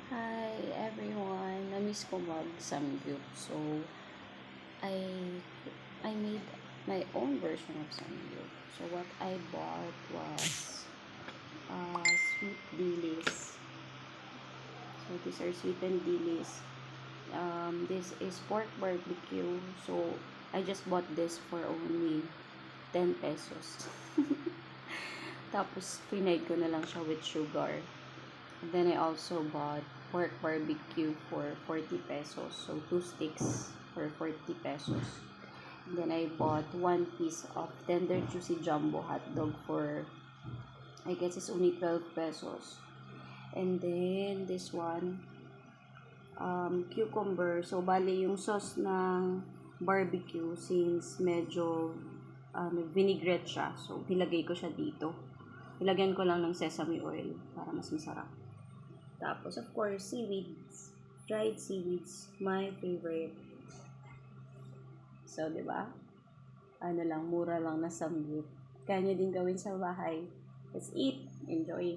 Hi everyone! Na-miss ko mag-samgyup. So, I I made my own version of samgyup. So, what I bought was sweet dilis. So, these are sweetened dilis. This is pork barbecue. So, I just bought this for only 10 pesos. Tapos, finay ko na lang siya with sugar. And then I also bought pork barbecue for 40 pesos. So 2 sticks for 40 pesos. And then I bought 1 piece of tender juicy jumbo hot dog for, I guess it's only 12 pesos. And then this one, cucumber. So bali yung sauce ng barbecue since medyo vinaigrette siya. So nilagay ko siya dito. Ilagyan ko lang ng sesame oil para mas masarap. Tapos, of course, seaweeds. Dried seaweeds. My favorite. So, di ba? Ano lang, mura lang na samgyup. Kaya nyo din gawin sa bahay. Let's eat. Enjoy.